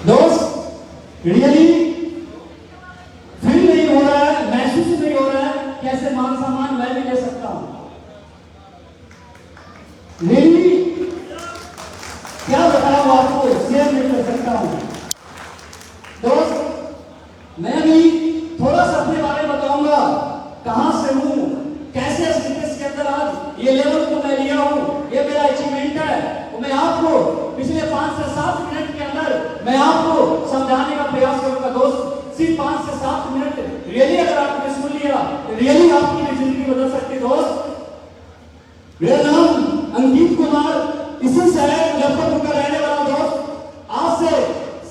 दोस्त really feel नहीं हो रहा है, महसूस नहीं हो रहा है कैसे मान सम्मान मैं भी ले सकता हूं। रियली क्या बताऊं आपको, शेयर नहीं कर सकता हूं। दोस्त मैं भी थोड़ा सा अपने बारे में बताऊंगा, कहां से हूं, कैसे स्टेटस के अंदर आज ये लेवल को मैं लिया हूं, ये मेरा अचीवमेंट है। तो मैं आपको पिछले 5 से 7 मिनट के अंदर मैं आपको समझाने का प्रयास करूंगा। दोस्त सिर्फ 5 से 7 मिनट रियली अगर आपने सुन लिया, रियली आपकी भी जिंदगी बदल सकती है। दोस्त मेरा नाम अंकित कुमार, इसी शहर मुजफ्फरपुर का रहने वाला। दोस्त आज से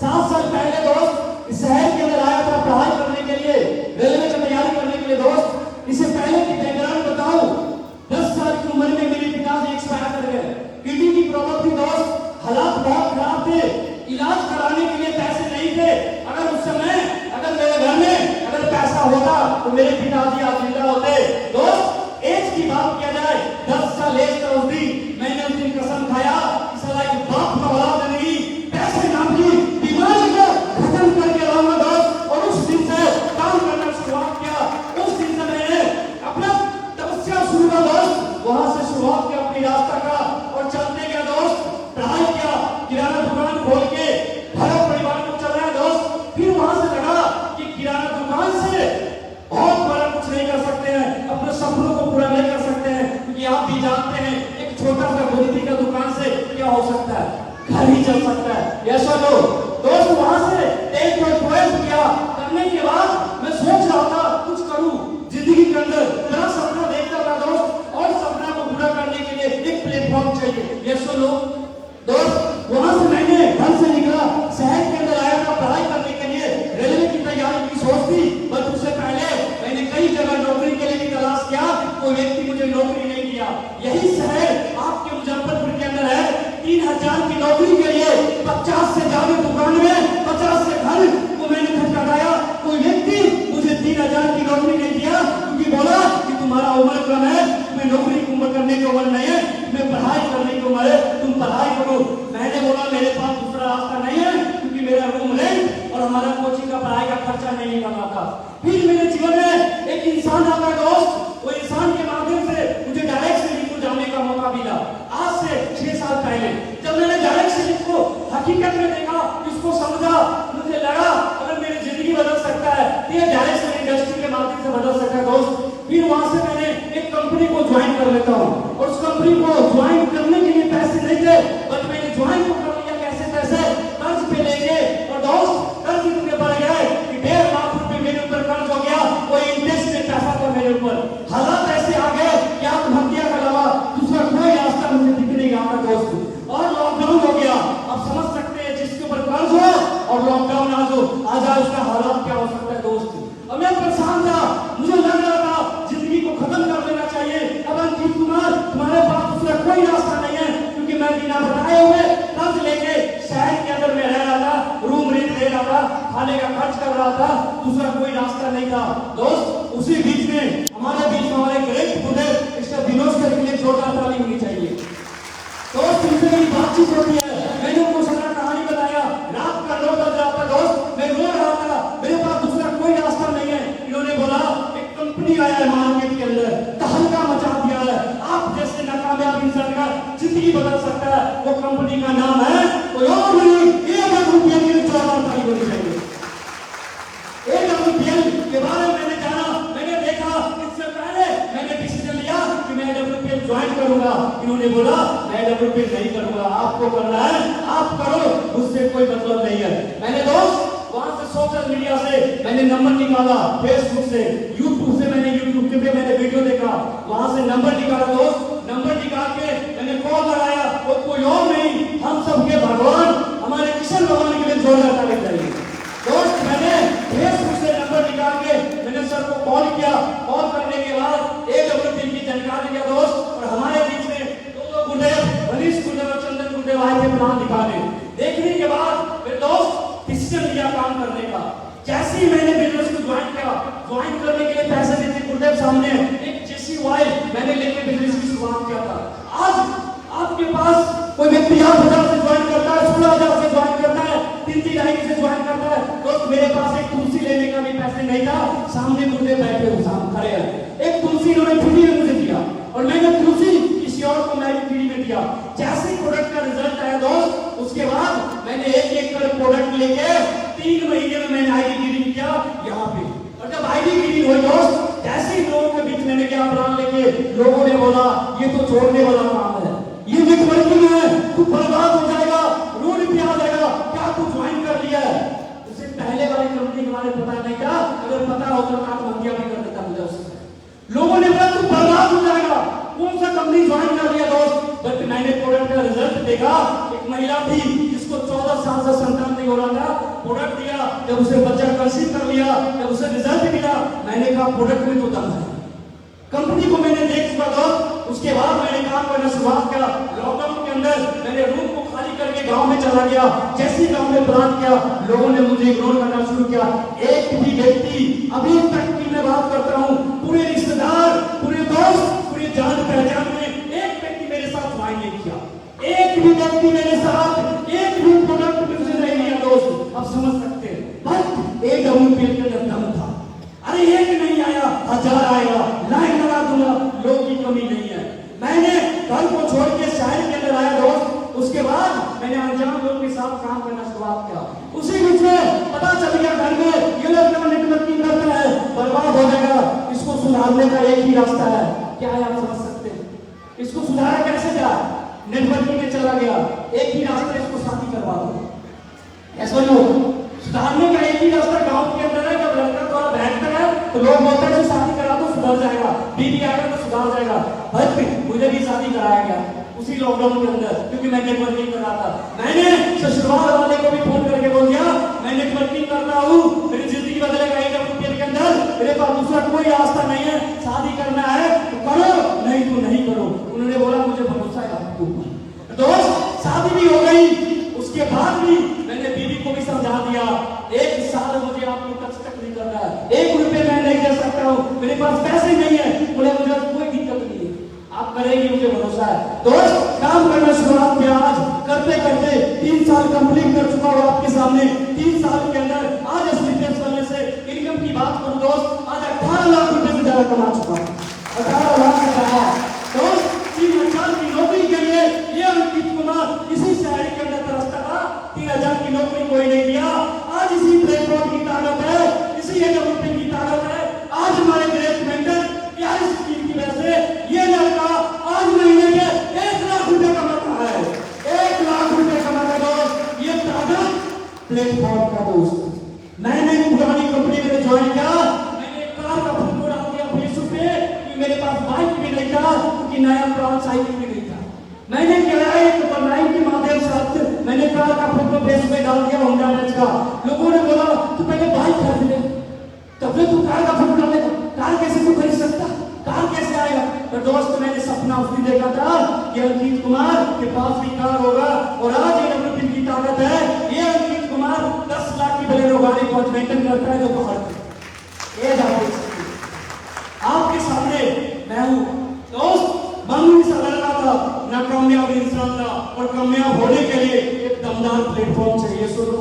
7 साल पहले दोस्त इस शहर के अंदर आया था पढ़ाई करने के लिए, रेलवे की तैयारी करने के लिए। दोस्त इससे पहले की बैकग्राउंड बताऊं, 10 साल की उम्र में मेरे पिताजी एक्सपायर कर गए, किडनी की प्रॉब्लम थी। दोस्त हालात बहुत खराब थे, इलाज कराने के लिए पैसे नहीं थे। अगर उस समय अगर मेरे घर में अगर पैसा होता तो मेरे पिताजी आज जिंदा होते। दोस्त एज की बात किया जाए, 10 साल एज का उस दिन मैंने उस दिन कसम खाया कि साला एक बाप का औलाद नहीं, पैसे नाम की बीमारी को खत्म करके लाऊंगा। दोस्त और उस दिन से काम करना शुरुआत किया, उस दिन से मैंने अपना तपस्या शुरू किया। दोस्त वहां से शुरुआत किया अपनी रास्ता का और चलते गया। दोस्त पढ़ाई किया, किराना दुकान खोल के घर परिवार को चलाया। दोस्त फिर वहां से लगा कि किराना दुकान से बहुत बड़ा कुछ नहीं कर सकते हैं, अपने सपनों को पूरा नहीं कर सकते हैं, क्योंकि आप भी जानते हैं एक छोटा सा गोदी का दुकान से क्या हो सकता है, घर ही चल सकता है। ऐसा लो दोस्त वहां से 12 किया, करने के बाद मैं सोच रहा था कुछ करूं जिंदगी के अंदर, मेरा सपना देखता था। दोस्त और सपना को पूरा करने के लिए एक प्लेटफॉर्म चाहिए। ये सुनो दोस्त, वहां से मैंने घर से निकला, शहर के अंदर आया था पढ़ाई करने के लिए, रेलवे की तैयारी की सोच थी। बट उससे पहले मैंने कई जगह नौकरी के लिए भी तलाश किया, कोई व्यक्ति मुझे नौकरी नहीं दिया। यही शहर आपके मुजफ्फरपुर के अंदर है, 3000 की नौकरी के लिए 50 से ज्यादा दुकान में 50 से घर को मैंने खटखटाया, कोई व्यक्ति मुझे 3000 की नौकरी नहीं दिया, क्योंकि बोला कि तुम्हारा उम्र कम है, तुम्हें नौकरी की उम्र करने की उम्र नहीं है, तुम्हें पढ़ाई करने की उम्र है, तुम पढ़ाई करो। मैंने बोला मेरे पास दूसरा रास्ता नहीं है, क्योंकि मेरा रूम रेंट और हमारा कोचिंग का पढ़ाई का खर्चा नहीं निकलना था। फिर मेरे जीवन में एक इंसान आता है। दोस्त वो इंसान के माध्यम से मुझे डायरेक्ट सेलिंग को जानने का मौका मिला। आज से 6 साल पहले जब मैंने डायरेक्ट सेलिंग को हकीकत में देखा, इसको समझा, मुझे लगा अगर मेरी जिंदगी बदल सकता है तो ये डायरेक्ट सेलिंग इंडस्ट्री के माध्यम से बदल सकता है। दोस्त फिर वहां से मैंने एक कंपनी को ज्वाइन कर लेता हूँ, और उस कंपनी को ज्वाइन करने के लिए पैसे नहीं थे, बट मैंने ज्वाइन को कर लिया कैसे पैसे कर्ज पे लेके। और दोस्त कर्ज इतने बढ़ गए कि 1.5 लाख रुपए मेरे ऊपर कर्ज हो गया, वो इंटरेस्ट में पैसा था मेरे ऊपर। हालात ऐसे आ गए कि आत्महत्या के अलावा दूसरा कोई रास्ता मुझे दिख नहीं रहा था। दोस्त और लॉकडाउन हो गया, अब समझ सकते हैं जिसके ऊपर कर्ज हो और लॉकडाउन आ जाए उसका हालात क्या हो सकता है। दोस्त अब मैं परेशान था, मुझे लग रहा था जिंदगी को खत्म कर देना चाहिए। अब अंकित कुमार तुम्हारे पास दूसरा कोई रास्ता नहीं है, क्योंकि मैं बिना बताए हुए कर्ज लेके शहर के अंदर में रह रहा था, रूम रेंट ले रहा था, खाने का खर्च कर रहा था, दूसरा कोई रास्ता नहीं था। दोस्त उसी बीच में हमारे बीच में हमारे ग्रेट बुजुर्ग इसका विनोद सर के लिए जोरदार ताली होनी चाहिए। दोस्त इनसे मेरी बातचीत होती है, मैंने उनको सारा कहानी बताया, रात का 9 बज रहा था। दोस्त मैं रो रहा था, मेरे पास दूसरा कोई रास्ता नहीं है। इन्होंने बोला एक कंपनी आया है मार्केट के अंदर, तहलका मचा दिया है, आप जैसे नाकामयाब इंसान का जिंदगी बदल सकता है। वो कंपनी का नाम है कोई और नहीं, AWPL की जोरदार ताली होनी चाहिए। AWPL के बारे में मैंने जाना, मैंने देखा, इससे पहले मैंने डिसीजन लिया कि मैं AWPL ज्वाइन करूंगा। इन्होंने बोला मैं AWPL नहीं करूंगा, आपको करना है आप करो, मुझसे कोई मतलब नहीं है। मैंने दोस्त वहां से सोशल मीडिया से मैंने नंबर निकाला, फेसबुक से, यूट्यूब से मैंने यूट्यूब पे मैंने वीडियो देखा, वहां से नंबर निकाला। दोस्त नंबर निकाल के मैंने कॉल लगाया, वो कोई और नहीं हम सबके भगवान हमारे किशन भगवान के लिए जोरदार ताली चाहिए। दोस्त मैंने फेसबुक से नंबर निकाल के मैंने सर को कॉल किया, कॉल करने के बाद AWPL की जानकारी दिया। दोस्त और हमारे बीच में दो गुरुदेव, मनीष गुरुदेव और चंदन गुरुदेव आए थे प्लान दिखाने। देखने के बाद फिर दोस्त डिसीजन लिया काम करने का। जैसे ही मैंने बिजनेस को ज्वाइन किया, ज्वाइन करने के लिए पैसे देते गुरुदेव सामने एक JCY मैंने लेके बिजनेस की शुरुआत किया था। आज आपके पास कोई व्यक्ति 8,000 से ज्वाइन करता है, 16,000 से ज्वाइन करता है, 3-3 ढाई से सामने मुर्दे बैठे हुए सामने खड़े हैं। एक तुलसी इन्होंने फ्री में मुझे दिया और मैंने तुलसी किसी और को मैं फ्री में दिया। जैसे प्रोडक्ट का रिजल्ट आया दोस्त, उसके बाद मैंने एक कर प्रोडक्ट लेके 3 महीने में मैंने आईडी रीडिंग किया यहाँ पे। और जब आईडी रीडिंग हुई दोस्त, जैसे ही लोगों के बीच मैंने क्या प्लान लेके, लोगों ने बोला ये तो छोड़ने वाला काम है, ये नेटवर्किंग है, तू बर्बाद हो जाएगा, रोड पे आ जाएगा, क्या तू ज्वाइन कर लिया है। उससे पहले वाली कंपनी के बारे में पता नहीं था, अगर पता होता तो आत्महत्या भी कर देता मुझे उससे। लोगों ने बोला तू बर्बाद हो जाएगा, कौन सा कंपनी ज्वाइन कर लिया दोस्त। बट मैंने प्रोडक्ट का रिजल्ट देखा, एक महिला थी जिसको 14 साल से संतान नहीं हो रहा था, प्रोडक्ट दिया, जब उसे बच्चा कंसीव कर लिया, जब उसे रिजल्ट मिला, मैंने कहा प्रोडक्ट में तो दम है। कंपनी को मैंने देख चुका था। उसके बाद मैंने काम करना शुरुआत किया। लॉकडाउन के अंदर मैंने रूम को खाली करके गांव में चला गया। जैसे गांव में प्लान किया, लोगों ने मुझे इग्नोर करना शुरू किया। एक भी व्यक्ति अभी तक की मैं बात करता हूं, पूरे रिश्तेदार, पूरे दोस्त, पूरे जान पहचान में एक व्यक्ति मेरे साथ ज्वाइन नहीं किया। एक भी व्यक्ति मेरे साथ एक भी प्रोडक्ट मुझसे नहीं लिया दोस्त। अब समझ सकते हैं, बट एक WPL के अंदर दम था। अरे एक नहीं आया, 1000 आएगा, लाइन लगा दूंगा, लोग की कमी नहीं है। मैंने घर को छोड़ के शहर के अंदर आया दोस्त। उसके बाद मैंने अनजान लोगों के साथ काम करना शुरुआत किया। उसी बीच में पता चल गया घर में ये लड़का नेटवर्किंग करता है, बर्बाद हो जाएगा, इसको सुधारने का एक ही रास्ता है। क्या है आप समझ सकते हैं? इसको सुधारा कैसे जाए? नेटवर्किंग में चला गया, एक ही रास्ता, इसको शादी करवा दो। ऐसा लोग सुधारने का एक ही रास्ता गांव के अंदर है। जब लड़का थोड़ा बैठता है तो लोग बोलते हैं शादी करा दो सुधर जाएगा, बीवी आएगा तो सुधार जाएगा। बट मुझे भी शादी कराया गया उसी लॉकडाउन के अंदर, क्योंकि मैं नेटवर्किंग कर रहा था। मैंने ससुराल वाले को भी फोन करके बोल दिया मैं नेटवर्किंग कर रहा हूँ, मेरी जिंदगी बदलेगा WPL के अंदर, मेरे पास दूसरा कोई रास्ता नहीं है, शादी करना है तो करो, नहीं तो नहीं करो। उन्होंने बोला मुझे भरोसा है आपके ऊपर। दोस्त शादी भी हो गई। उसके बाद भी मैंने बीवी को भी समझा दिया, 1 साल मुझे आपको टच तक नहीं करना है, 1 रुपए मैं नहीं दे सकता हूँ, मेरे पास पैसे नहीं है। बोले मुझे कोई दिक्कत नहीं है, आप करेंगे, मुझे भरोसा है। दोस्त काम करना शुरुआत किया। आज करते करते 3 साल कंप्लीट कर चुका हूँ आपके सामने। 3 साल के अंदर आज स्लिपेज करने से इनकम की बात करूँ दोस्त, आज 18 लाख रुपए से ज्यादा कमा चुका हूँ। 18 लाख से ज्यादा दोस्त। 3 साल की नौकरी के लिए ये अंकित कुमार इसी शहर के अंदर तरसता था, 3000 की नौकरी कोई नहीं दिया। आज इसी प्लेटफॉर्म की ताकत है, इसी WPL की ताकत है। आज हमारे ग्रेट मेंटर प्यारी स्कीम की वजह से ये लड़का आज महीने के 1 लाख रुपए कमाता है। 1 लाख रुपए कमाता दोस्त, ये ताकत प्लेटफॉर्म का दोस्त। मैंने पुरानी कंपनी में ज्वाइन किया, मैंने कार का फोटो डाल दिया फेसबुक पे, क्योंकि मेरे पास बाइक भी नहीं था, क्योंकि नया पुराना साइकिल भी नहीं था। मैंने किराए ऑनलाइन के माध्यम से मैंने कार का फोटो फेसबुक पे डाल दिया, होंडा मैच का। लोगों ने बोला तू पहले बाइक खरीद ले, तब तू कार का फोटो डालेगा, कार कैसे तू खरीद सकता, कार कैसे आएगा। तो दोस्त मैंने सपना उसने देखा था कि अंकित कुमार के पास भी कार होगा, और आज ये WPL की ताकत है। ये अंकित कुमार 10 लाख की बोलेरो गाड़ी को मेंटेन करता है जो बाहर ये आपके सामने मैं हूं दोस्त। मामूली सा लड़का था, ना कामयाब इंसान था, और कामयाब होने के लिए एक दमदार प्लेटफॉर्म चाहिए। सुनो,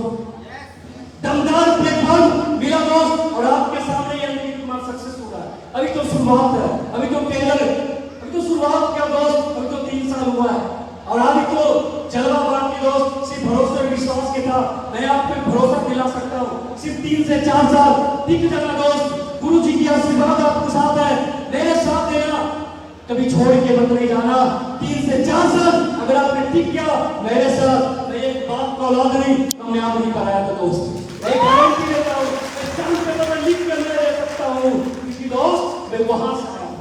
दमदार प्लेटफॉर्म मिला दोस्त, और आपके सामने ये अंकित कुमार सक्सेस हो रहा है। अभी तो शुरुआत है, अभी तो टेलर है, अभी तो शुरुआत क्या दोस्त, अभी तो 3 साल हुआ है, और अभी तो जलवा बात की दोस्त। सिर्फ भरोसे और विश्वास के था, मैं आपको भरोसा दिला सकता हूँ, सिर्फ 3 से 4 साल टिक जाना दोस्त। गुरु जी की आशीर्वाद आपके साथ है, मेरे साथ देना, कभी छोड़ के मत नहीं जाना। 3 से 4 साल अगर आपने टिक किया मेरे साथ, मैं एक बात को औलाद नहीं कामयाब नहीं कराया था दोस्त। मैं गारंटी देता हूँ, मैं चांद पे तो मैं लिख कर ले सकता हूँ, क्योंकि दोस्त मैं वहां से आया हूँ।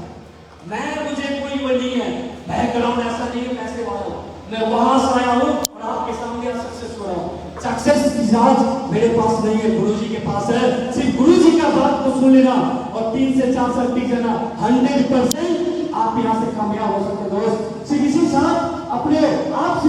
मैं मुझे कोई वो नहीं है, बैकग्राउंड ऐसा नहीं है पैसे वाला, मैं वहां से आया हूँ और आपके सामने सक्सेस हो रहा हूँ। सक्सेस की जांच मेरे पास नहीं है, गुरु जी के पास है। सिर्फ गुरु जी का बात को सुन लेना और 3 से 4 साल टिक जाना, 100% आप यहाँ से कामयाब हो सकते दोस्त। सिर्फ इसी साथ अपने आप